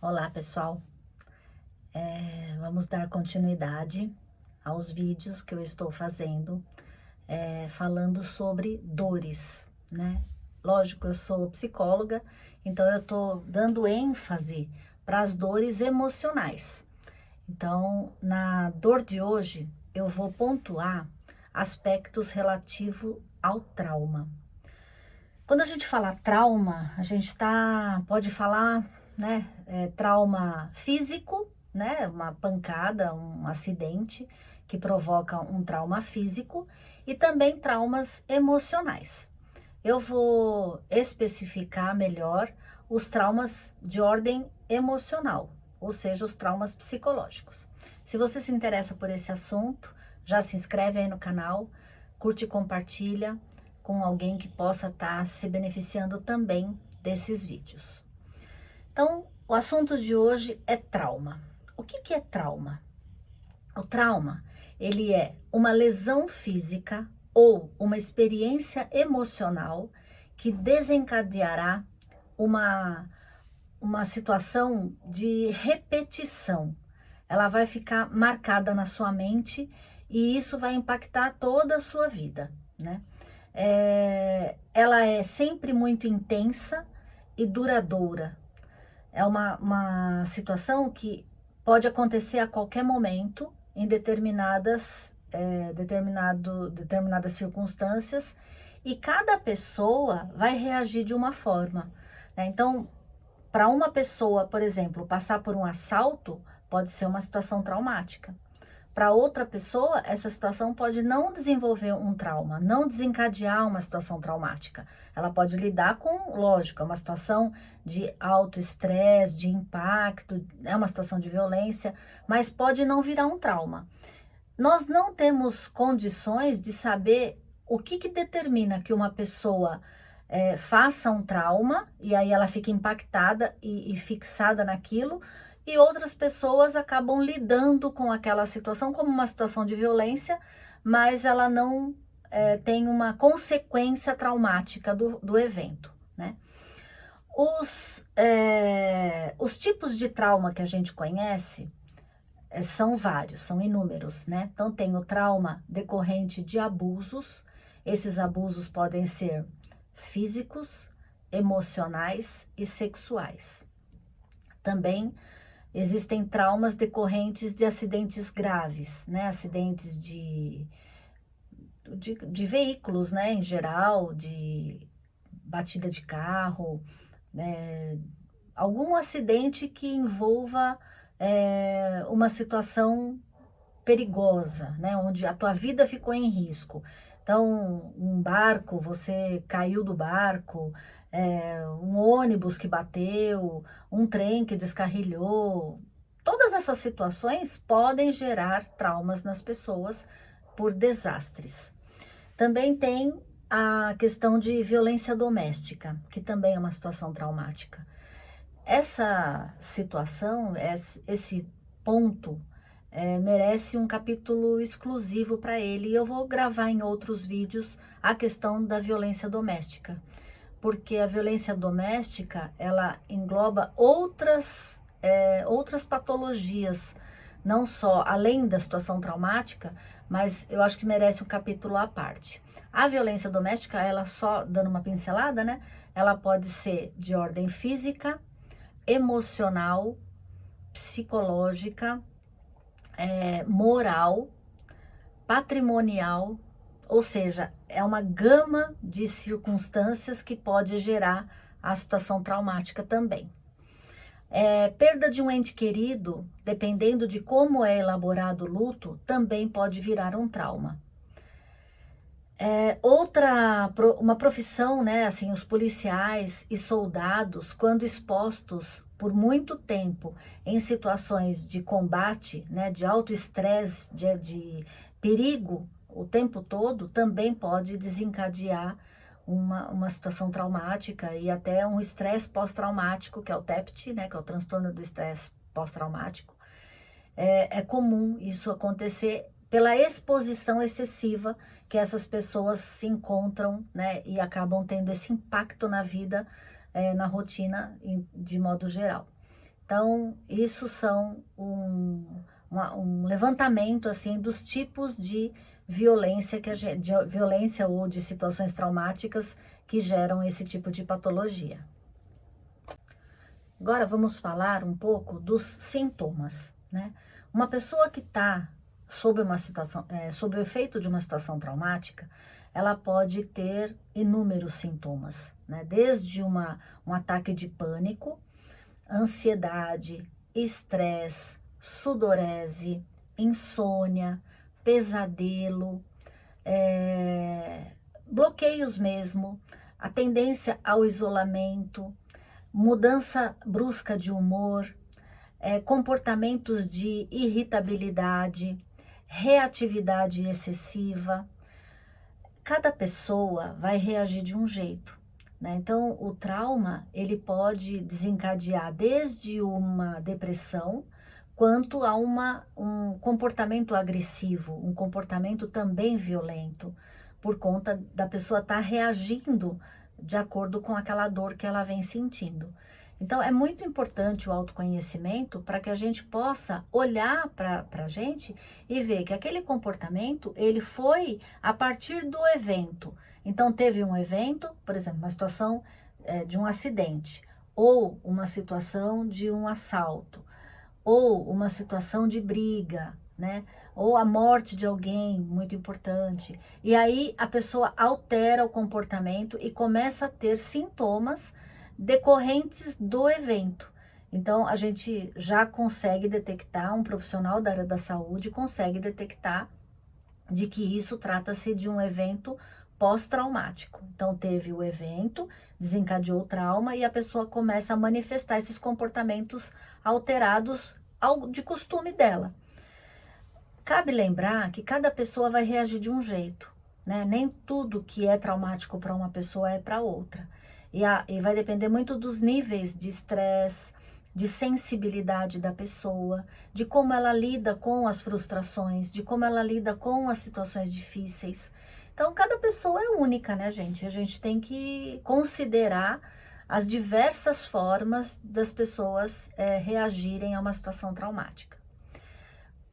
Olá, pessoal. Vamos dar continuidade aos vídeos que eu estou fazendo, falando sobre dores, né? Lógico, eu sou psicóloga, então eu estou dando ênfase para as dores emocionais. Então, na dor de hoje, eu vou pontuar aspectos relativos ao trauma. Quando a gente fala trauma, a gente pode falar, né, trauma físico, né, uma pancada, um acidente que provoca um trauma físico e também traumas emocionais. Eu vou especificar melhor os traumas de ordem emocional, ou seja, os traumas psicológicos. Se você se interessa por esse assunto, já se inscreve aí no canal, curte e compartilha com alguém que possa estar se beneficiando também desses vídeos. Então, o assunto de hoje é trauma. O que é trauma? O trauma, ele é uma lesão física ou uma experiência emocional que desencadeará uma, uma situação de repetição. Ela vai ficar marcada na sua mente e isso vai impactar toda a sua vida, né? Ela é sempre muito intensa e duradoura. É uma situação que pode acontecer a qualquer momento, em determinadas circunstâncias, e cada pessoa vai reagir de uma forma, né? Então, para uma pessoa, por exemplo, passar por um assalto, pode ser uma situação traumática. Para outra pessoa, essa situação pode não desenvolver um trauma, não desencadear uma situação traumática. Ela pode lidar com, lógico, uma situação de alto estresse, de impacto, é uma situação de violência, mas pode não virar um trauma. Nós não temos condições de saber o que determina que uma pessoa faça um trauma e aí ela fica impactada e fixada naquilo, e outras pessoas acabam lidando com aquela situação como uma situação de violência, mas ela não tem uma consequência traumática do evento, né? Os tipos de trauma que a gente conhece são vários, são inúmeros, né? Então, tem o trauma decorrente de abusos. Esses abusos podem ser físicos, emocionais e sexuais. Também existem traumas decorrentes de acidentes graves, né? Acidentes de veículos, né? Em geral, de batida de carro, né? Algum acidente que envolva uma situação perigosa, né? Onde a tua vida ficou em risco. Então, um barco, você caiu do barco, um ônibus que bateu, um trem que descarrilhou. Todas essas situações podem gerar traumas nas pessoas por desastres. Também tem a questão de violência doméstica, que também é uma situação traumática. Essa situação, esse ponto, merece um capítulo exclusivo para ele. E eu vou gravar em outros vídeos a questão da violência doméstica, porque a violência doméstica, ela engloba outras patologias, não só além da situação traumática, mas eu acho que merece um capítulo à parte. A violência doméstica, ela só dando uma pincelada, né? Ela pode ser de ordem física, emocional, psicológica, moral, patrimonial, ou seja, é uma gama de circunstâncias que pode gerar a situação traumática também. Perda de um ente querido, dependendo de como é elaborado o luto, também pode virar um trauma. Uma profissão, né, assim, os policiais e soldados, quando expostos por muito tempo em situações de combate, né, de alto estresse, de perigo o tempo todo, também pode desencadear uma situação traumática e até um estresse pós-traumático, que é o TEPT, né, que é o transtorno do estresse pós-traumático. É comum isso acontecer pela exposição excessiva que essas pessoas se encontram, né, e acabam tendo esse impacto na vida, na rotina, de modo geral. Então, isso são um levantamento assim dos tipos de violência de violência ou de situações traumáticas que geram esse tipo de patologia. Agora vamos falar um pouco dos sintomas, né? Uma pessoa que está sob uma situação, sob o efeito de uma situação traumática, ela pode ter inúmeros sintomas, né? Desde um ataque de pânico, ansiedade, estresse, sudorese, insônia, pesadelo, bloqueios mesmo, a tendência ao isolamento, mudança brusca de humor, comportamentos de irritabilidade, reatividade excessiva. Cada pessoa vai reagir de um jeito, né? Então, o trauma, ele pode desencadear desde uma depressão, quanto a um comportamento agressivo, um comportamento também violento, por conta da pessoa estar reagindo de acordo com aquela dor que ela vem sentindo. Então, é muito importante o autoconhecimento para que a gente possa olhar para a gente e ver que aquele comportamento, ele foi a partir do evento. Então, teve um evento, por exemplo, uma situação de um acidente, ou uma situação de um assalto, ou uma situação de briga, né? Ou a morte de alguém muito importante. E aí a pessoa altera o comportamento e começa a ter sintomas decorrentes do evento. Então a gente já consegue detectar, um profissional da área da saúde consegue detectar de que isso trata-se de um evento pós-traumático. Então teve o evento, desencadeou o trauma e a pessoa começa a manifestar esses comportamentos alterados de costume dela. Cabe lembrar que cada pessoa vai reagir de um jeito, né? Nem tudo que é traumático para uma pessoa é para outra. E vai depender muito dos níveis de estresse, de sensibilidade da pessoa, de como ela lida com as frustrações, de como ela lida com as situações difíceis. Então, cada pessoa é única, né, gente? A gente tem que considerar as diversas formas das pessoas reagirem a uma situação traumática.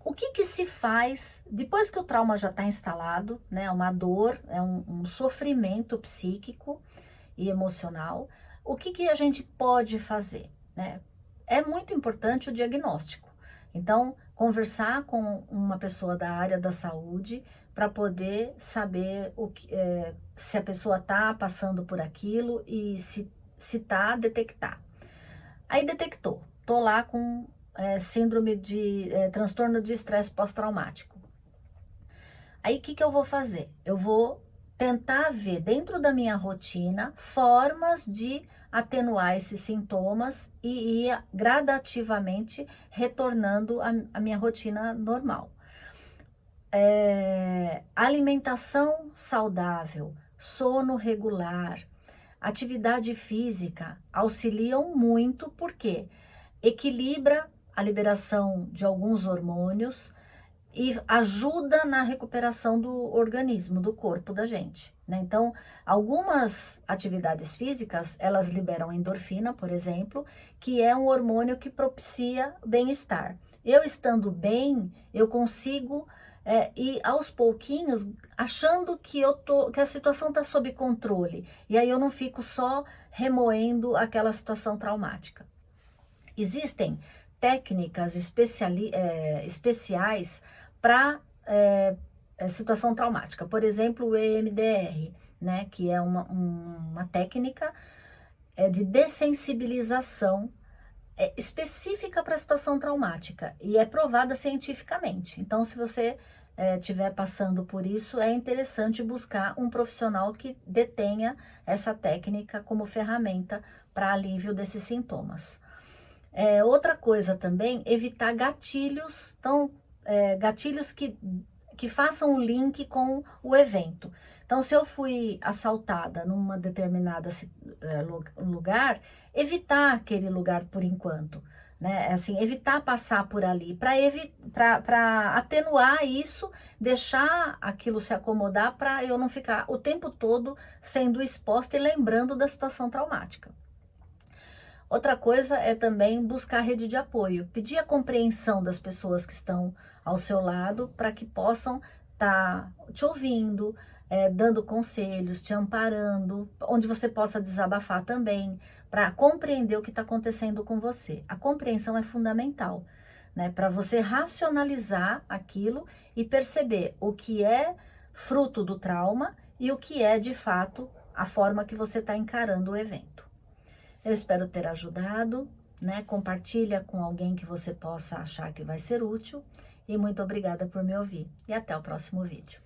O que que se faz depois que o trauma já está instalado, né? É uma dor, é um sofrimento psíquico e emocional. O que que a gente pode fazer, né? É muito importante o diagnóstico. Então, conversar com uma pessoa da área da saúde para poder saber se a pessoa está passando por aquilo e se está, detectar. Aí detectou, tô lá com síndrome de transtorno de estresse pós-traumático. Aí o que que eu vou fazer? Eu vou tentar ver dentro da minha rotina formas de atenuar esses sintomas e ir gradativamente retornando a minha rotina normal. Alimentação saudável, sono regular, atividade física auxiliam muito porque equilibra a liberação de alguns hormônios e ajuda na recuperação do organismo, do corpo da gente, né? Então, algumas atividades físicas, elas liberam endorfina, por exemplo, que é um hormônio que propicia bem-estar. Eu estando bem, eu consigo ir aos pouquinhos achando que a situação está sob controle. E aí eu não fico só remoendo aquela situação traumática. Existem técnicas especiais para situação traumática. Por exemplo, o EMDR, né, que é uma técnica de dessensibilização específica para a situação traumática e é provada cientificamente. Então, se você estiver passando por isso, é interessante buscar um profissional que detenha essa técnica como ferramenta para alívio desses sintomas. Outra coisa também, evitar gatilhos, então, gatilhos que façam o link com o evento. Então, se eu fui assaltada numa determinada lugar, evitar aquele lugar por enquanto, né? Assim, evitar passar por ali, para atenuar isso, deixar aquilo se acomodar, para eu não ficar o tempo todo sendo exposta e lembrando da situação traumática. Outra coisa é também buscar rede de apoio, pedir a compreensão das pessoas que estão ao seu lado para que possam estar te ouvindo, dando conselhos, te amparando, onde você possa desabafar também, para compreender o que está acontecendo com você. A compreensão é fundamental, né, para você racionalizar aquilo e perceber o que é fruto do trauma e o que é de fato a forma que você está encarando o evento. Eu espero ter ajudado, né? Compartilha com alguém que você possa achar que vai ser útil. E muito obrigada por me ouvir. E até o próximo vídeo.